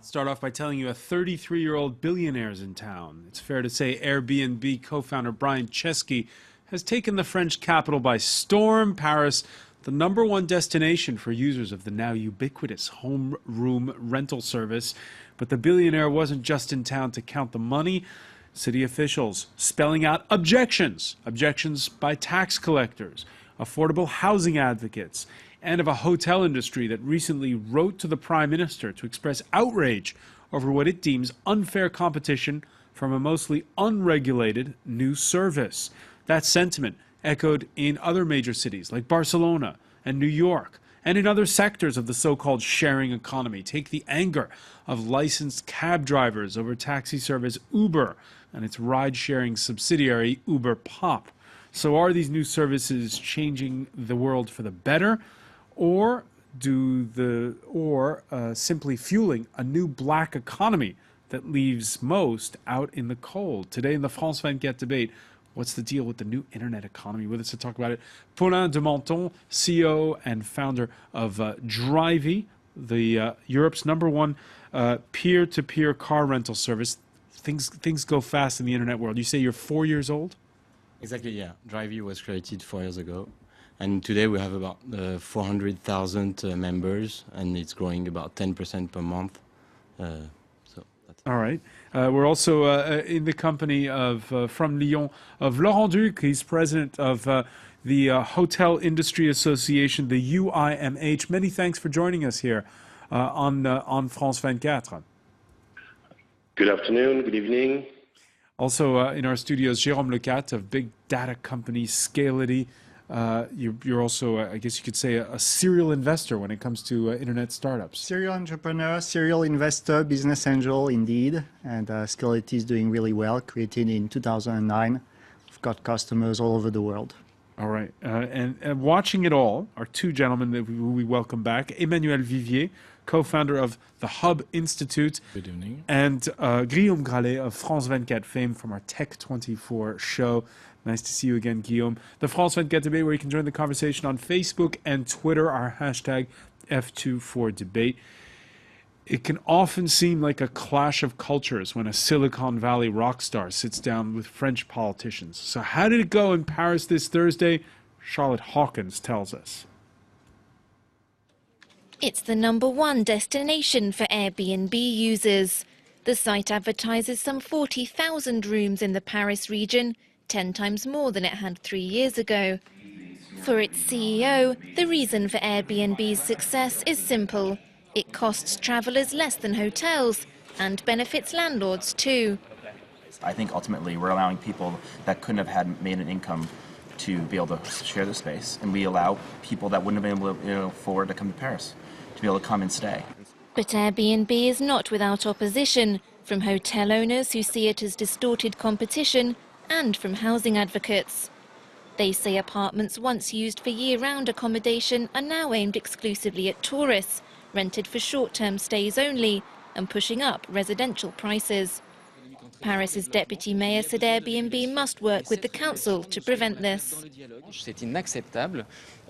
Start off by telling you a 33-year-old billionaire is in town. It's fair to say Airbnb co-founder Brian Chesky has taken the French capital by storm. Paris, the #1 destination for users of the now ubiquitous home room rental service. But the billionaire wasn't just in town to count the money. City officials spelling out objections by tax collectors, affordable housing advocates, and of a hotel industry that recently wrote to the Prime Minister to express outrage over what it deems unfair competition from a mostly unregulated new service. That sentiment echoed in other major cities like Barcelona and New York, and in other sectors of the so-called sharing economy. Take the anger of licensed cab drivers over taxi service Uber and its ride-sharing subsidiary Uber Pop. So are these new services changing the world for the better, or simply fueling a new black economy that leaves most out in the cold? Today in the France 24 debate, what's the deal with the new internet economy? With us to talk about it, Paulin de Menthon, CEO and founder of Drivey, the Europe's #1 peer-to-peer car rental service. Things go fast in the internet world. You say you're 4 years old? Exactly, yeah. Drivey was created 4 years ago. And today we have about 400,000 members, and it's growing about 10% per month. All right. We're also in the company of, from Lyon, of Laurent Duc. He's president of the Hotel Industry Association, the UIMH. Many thanks for joining us here on France 24. Good afternoon, good evening. Also in our studios, Jérôme Lecate of big data company Scality. You're also, I guess you could say, a serial investor when it comes to internet startups. Serial entrepreneur, serial investor, business angel, indeed. And Scality is doing really well, created in 2009. We've got customers all over the world. All right. And watching it all are two gentlemen that we welcome back. Emmanuel Vivier, co-founder of the Hub Institute. Good evening. And Guillaume Gralet of France 24 fame from our Tech24 show. Nice to see you again, Guillaume. The France 24 debate, where you can join the conversation on Facebook and Twitter, our hashtag F24debate. It can often seem like a clash of cultures when a Silicon Valley rock star sits down with French politicians. So how did it go in Paris this Thursday? Charlotte Hawkins tells us. It's the #1 destination for Airbnb users. The site advertises some 40,000 rooms in the Paris region, 10 times more than it had 3 years ago. For its CEO, the reason for Airbnb's success is simple. It costs travelers less than hotels and benefits landlords too. I think ultimately we're allowing people that couldn't have made an income to be able to share the space, and we allow people that wouldn't have been able to afford to come to Paris to be able to come and stay. But Airbnb is not without opposition, from hotel owners who see it as distorted competition and from housing advocates. They say apartments once used for year-round accommodation are now aimed exclusively at tourists, rented for short-term stays only, and pushing up residential prices. Paris's deputy mayor said Airbnb must work with the council to prevent this.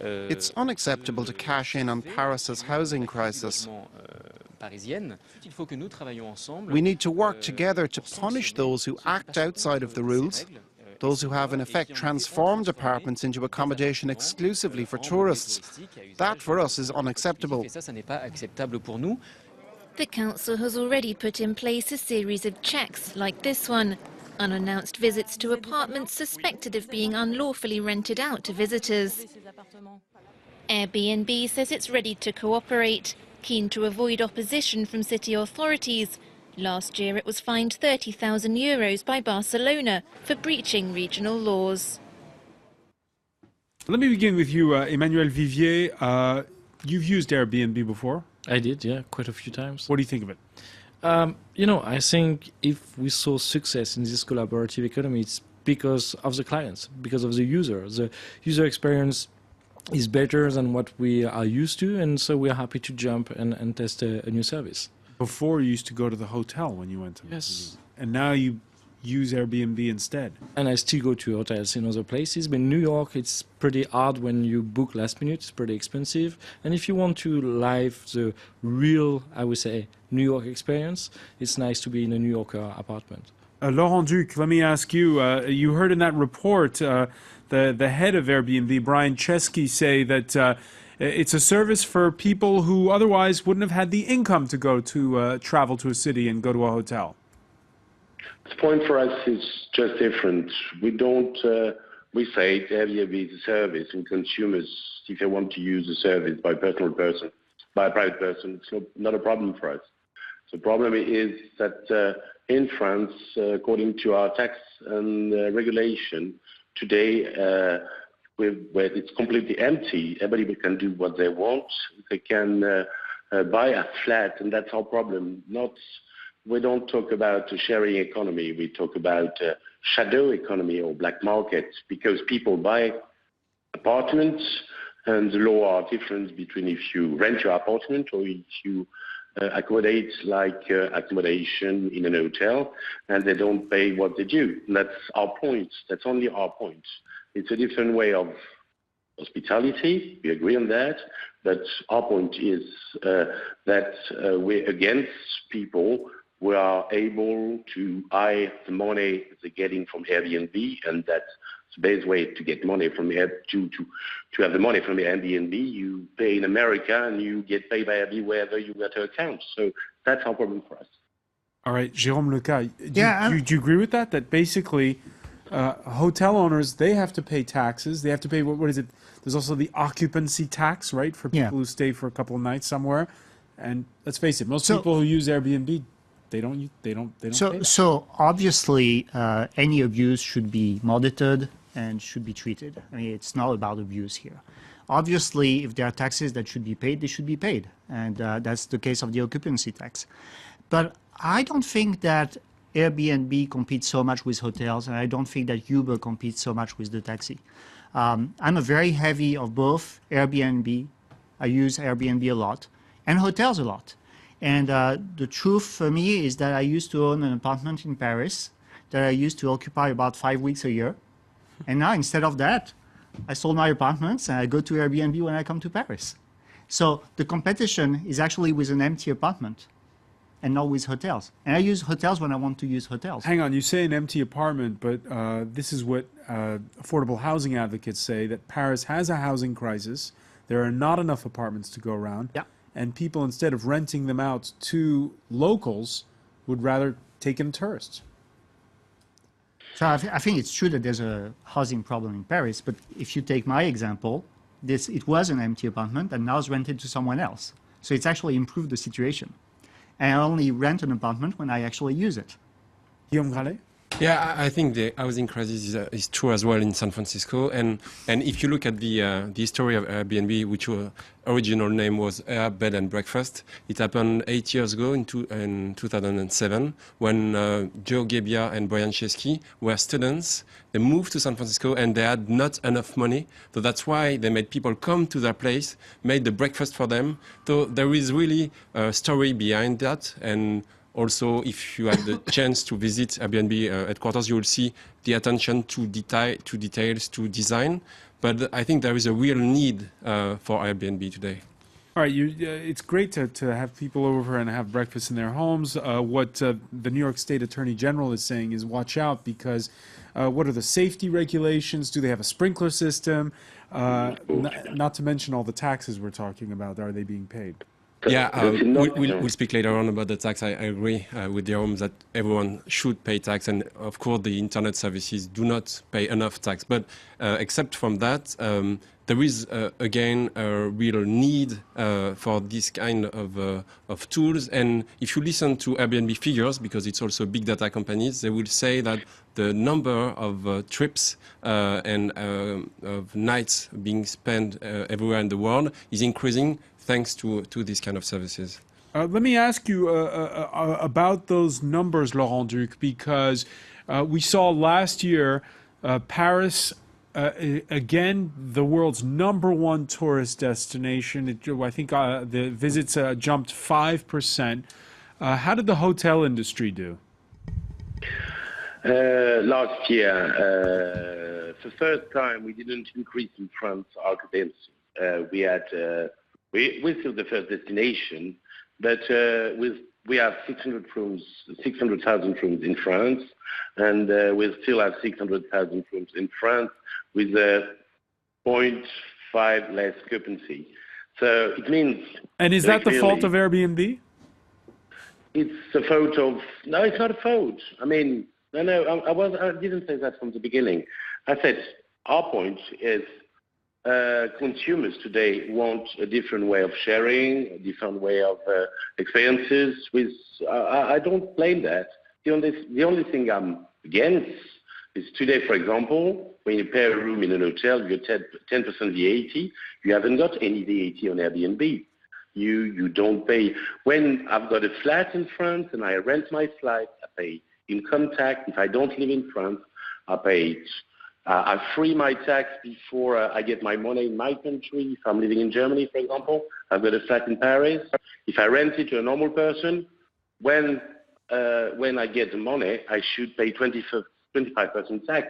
It's unacceptable to cash in on Paris's housing crisis. We need to work together to punish those who act outside of the rules, those who have in effect transformed apartments into accommodation exclusively for tourists. That for us is unacceptable. The council has already put in place a series of checks like this one, unannounced visits to apartments suspected of being unlawfully rented out to visitors. Airbnb says it's ready to cooperate, keen to avoid opposition from city authorities. Last year it was fined €30,000 by Barcelona for breaching regional laws. Let me begin with you, Emmanuel Vivier. You've used Airbnb before? I did, yeah, quite a few times. What do you think of it? I think if we saw success in this collaborative economy, it's because of the clients, because of the user. The user experience is better than what we are used to, and so we're happy to jump and test a new service. Before, you used to go to the hotel when you went to Yes. And now you use Airbnb instead. And I still go to hotels in other places. But in New York, it's pretty hard when you book last minute. It's pretty expensive. And if you want to live the real, I would say, New York experience, it's nice to be in a New Yorker apartment. Laurent Duc, let me ask you, you heard in that report the head of Airbnb, Brian Chesky, say that it's a service for people who otherwise wouldn't have had the income to go to travel to a city and go to a hotel. The point for us is just different. We don't, we say Airbnb is a service, and consumers, if they want to use the service by a private person, it's not a problem for us. The problem is that in France, according to our tax and regulation, today, where it's completely empty, everybody can do what they want. They can buy a flat, and that's our problem. We don't talk about a sharing economy. We talk about shadow economy or black market, because people buy apartments, and the law are different between if you rent your apartment or if you accommodate like accommodation in an hotel, and they don't pay what they do. And that's our point. That's only our point. It's a different way of hospitality. We agree on that. But our point is that we're against people who are able to hide the money they're getting from Airbnb, and that's the best way to get money from to have the money from the Airbnb. You pay in America and you get paid by Airbnb wherever you got your account. So that's our problem for us. All right, Jérôme Lecas, do you agree with that? That basically hotel owners, they have to pay taxes. They have to pay, what is it? There's also the occupancy tax, right, for people who stay for a couple of nights somewhere. And let's face it, most people who use Airbnb, they don't pay that. So obviously, any abuse should be monitored and should be treated. I mean, it's not about abuse here. Obviously, if there are taxes that should be paid, they should be paid. And that's the case of the occupancy tax. But I don't think that Airbnb competes so much with hotels, and I don't think that Uber competes so much with the taxi. I'm a very heavy of both Airbnb. I use Airbnb a lot, and hotels a lot. And the truth for me is that I used to own an apartment in Paris that I used to occupy about 5 weeks a year. And now, instead of that, I sold my apartments and I go to Airbnb when I come to Paris. So the competition is actually with an empty apartment and not with hotels. And I use hotels when I want to use hotels. Hang on, you say an empty apartment, but this is what affordable housing advocates say, that Paris has a housing crisis. There are not enough apartments to go around. Yeah. And people, instead of renting them out to locals, would rather take in tourists. So I think it's true that there's a housing problem in Paris, but if you take my example, it was an empty apartment and now it's rented to someone else. So it's actually improved the situation. And I only rent an apartment when I actually use it. Guillaume Gralet? Yeah, I think the housing crisis is true as well in San Francisco. And if you look at the history of Airbnb, which original name was Air, Bed and Breakfast, it happened 8 years ago in 2007 when Joe Gebbia and Brian Chesky were students. They moved to San Francisco and they had not enough money. So that's why they made people come to their place, made the breakfast for them. So there is really a story behind that. And also, if you have the chance to visit Airbnb headquarters, you will see the attention to details, to design. But I think there is a real need for Airbnb today. All right, it's great to have people over and have breakfast in their homes. What the New York State Attorney General is saying is watch out, because what are the safety regulations? Do they have a sprinkler system? Not to mention all the taxes we're talking about. Are they being paid? Yeah, we'll speak later on about the tax. I agree with Jérôme that everyone should pay tax, and of course the internet services do not pay enough tax. But except from that, there is again a real need for this kind of tools. And if you listen to Airbnb figures, because it's also big data companies, they will say that the number of trips and of nights being spent everywhere in the world is increasing, thanks to these kind of services. Let me ask you about those numbers, Laurent Duc, because we saw last year Paris, again, the world's #1 tourist destination. I think the visits jumped 5%. How did the hotel industry do? Last year, for the first time, we didn't increase in France our occupancy. We're still the first destination, but we have 600,000 rooms in France, and we still have 600,000 rooms in France with 0.5 less occupancy. So it means... And is that the fault of Airbnb? It's a fault of... No, it's not a fault. I mean, I didn't say that from the beginning. I said our point is consumers today want a different way of sharing, a different way of experiences. I don't blame that. The only thing I'm against is today, for example, when you pay a room in an hotel, you get 10% VAT. You haven't got any VAT on Airbnb. You don't pay. When I've got a flat in France and I rent my flat, I pay income tax. If I don't live in France, I pay it. I free my tax before I get my money in my country. If I'm living in Germany, for example, I've got a flat in Paris. If I rent it to a normal person, when I get the money, I should pay 25% tax.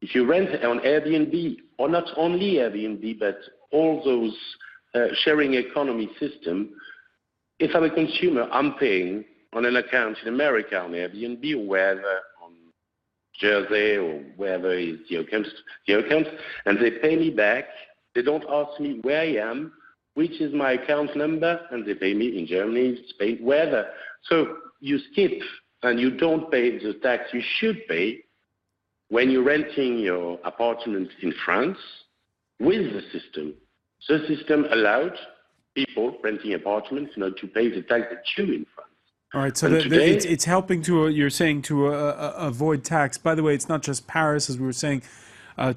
If you rent on Airbnb, or not only Airbnb, but all those sharing economy system, if I'm a consumer, I'm paying on an account in America on Airbnb or wherever, on Jersey or wherever is the account, and they pay me back. They don't ask me where I am, which is my account number, and they pay me in Germany, Spain, wherever. So you skip and you don't pay the tax you should pay when you're renting your apartment in France with the system. The system allowed people renting apartments not to pay the tax that you in France. All right, so it's helping to, you're saying, to avoid tax. By the way, it's not just Paris, as we were saying.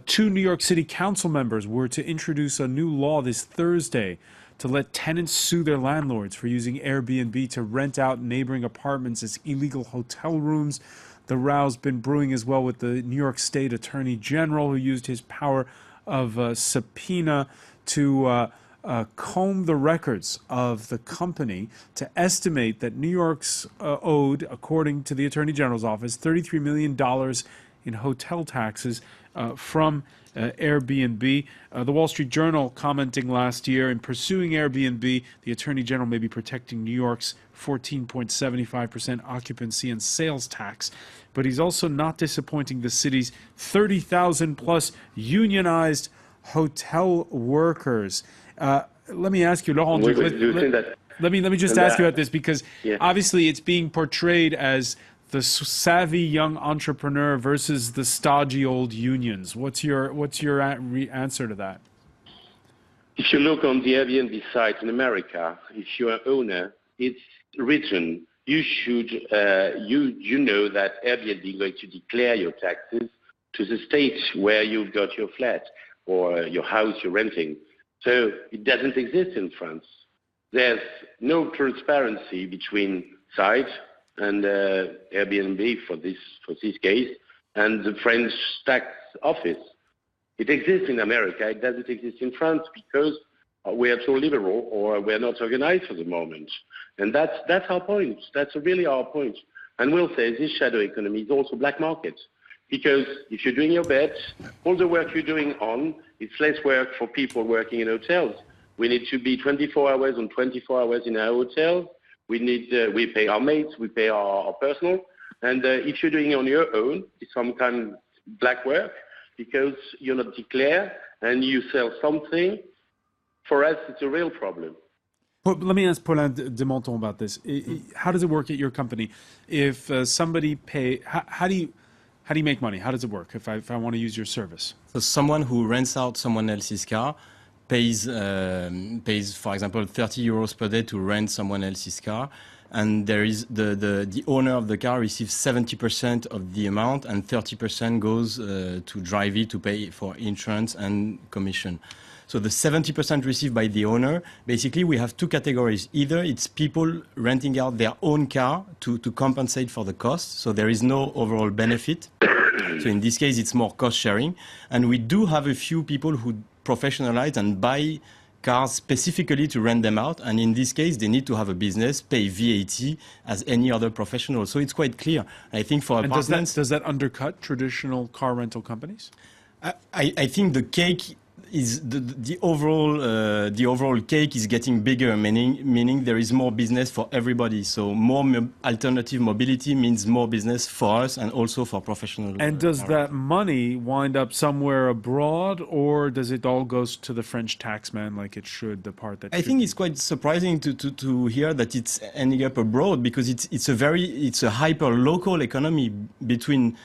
2 New York City council members were to introduce a new law this Thursday to let tenants sue their landlords for using Airbnb to rent out neighboring apartments as illegal hotel rooms. The row's been brewing as well with the New York State Attorney General, who used his power of subpoena to comb the records of the company to estimate that New York's owed, according to the Attorney General's office, $33 million in hotel taxes from Airbnb. The Wall Street Journal commenting last year, in pursuing Airbnb, the Attorney General may be protecting New York's 14.75% occupancy and sales tax. But he's also not disappointing the city's 30,000 plus unionized hotel workers. Let me ask you, Laurent, let me just ask you about this, because obviously it's being portrayed as the savvy young entrepreneur versus the stodgy old unions. What's your answer to that? If you look on the Airbnb site in America, if you're an owner, it's written. You should you know that Airbnb is going to declare your taxes to the state where you've got your flat or your house you're renting. So it doesn't exist in France. There's no transparency between site and Airbnb for this case and the French tax office. It exists in America. It doesn't exist in France because we are so liberal, or we're not organized for the moment. And that's our point. That's really our point. And we'll say this shadow economy is also black market. Because if you're doing your bet, all the work you're doing it's less work for people working in hotels. We need to be 24 hours on 24 hours in our hotels. We pay our mates, we pay our personal. And if you're doing it on your own, it's some kind of black work because you're not declared and you sell something. For us, it's a real problem. But let me ask Paulin de Menthon about this. How does it work at your company? If somebody how do you make money? How does it work if I want to use your service? So someone who rents out someone else's car pays, for example, 30 euros per day to rent someone else's car. And there is the owner of the car receives 70% of the amount, and 30% goes to Drivey to pay for insurance and commission. So the 70% received by the owner, basically we have 2 categories. Either it's people renting out their own car to compensate for the cost, so there is no overall benefit. So in this case, it's more cost sharing. And we do have a few people who professionalize and buy cars specifically to rent them out, and in this case, they need to have a business, pay VAT as any other professional. So it's quite clear. I think for And apartments, does that undercut traditional car rental companies? I think the cake is the overall cake is getting bigger, meaning there is more business for everybody. So more alternative mobility means more business for us and also for professionals. And does that money wind up somewhere abroad, or does it all goes to the French taxman like it should? The part that I think it's quite surprising to hear that it's ending up abroad, because it's a hyper local economy between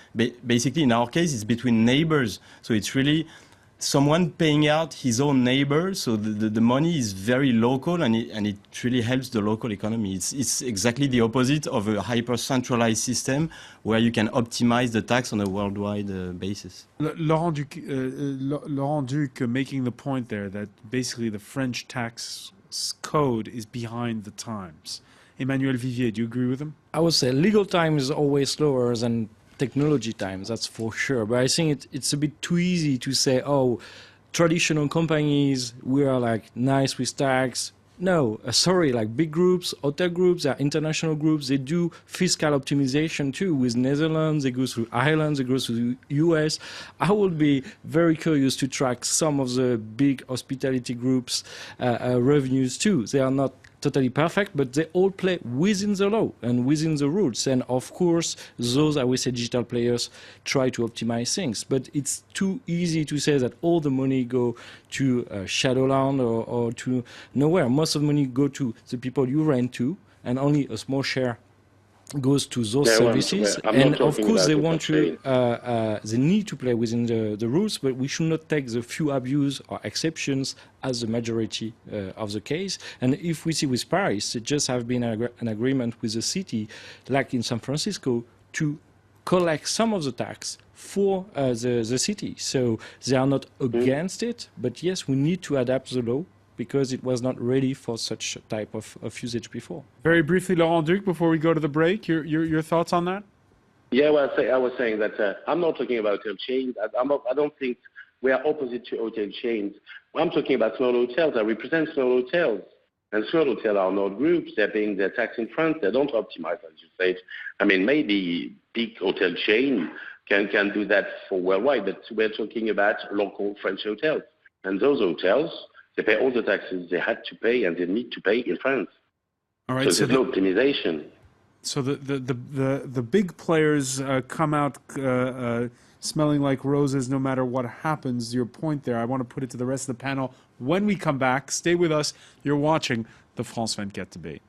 basically in our case it's between neighbors. So it's really someone paying out his own neighbor, so the money is very local, and it really helps the local economy. It's exactly the opposite of a hyper-centralized system where you can optimize the tax on a worldwide basis. Laurent Duc making the point there that basically the French tax code is behind the times. Emmanuel Vivier, do you agree with him? I would say legal time is always slower than technology times, that's for sure. But I think it's a bit too easy to say, oh, traditional companies, we are like nice with tax. No, sorry, like big groups, hotel groups, they're international groups, they do fiscal optimization too. With Netherlands, they go through Ireland, they go through the US. I would be very curious to track some of the big hospitality groups' revenues too. They are not totally perfect, but they all play within the law and within the rules. And of course, those, I would say, digital players try to optimize things. But it's too easy to say that all the money go to Shadowland or to nowhere. Most of the money go to the people you rent to, and only a small share goes to those services. And of course, they want to, they need to play within the rules, but we should not take the few abuse or exceptions as the majority of the case. And if we see with Paris, it just have been an agreement with the city, like in San Francisco, to collect some of the tax for the city. So they are not against it, but yes, we need to adapt the law, because it was not ready for such type of usage before. Very briefly, Laurent Duc, before we go to the break, your thoughts on that? Yeah, well, I was saying that I'm not talking about hotel chains. I don't think we are opposite to hotel chains. I'm talking about small hotels. I represent small hotels. And small hotels are not groups. They're paying their tax in France. They don't optimize, as you said. I mean, maybe big hotel chain can do that for worldwide, but we're talking about local French hotels. And those hotels, they pay all the taxes they had to pay and they need to pay in France. All right, so there's no optimization. So the big players come out smelling like roses no matter what happens. Your point there, I want to put it to the rest of the panel. When we come back, stay with us. You're watching the France 24 debate.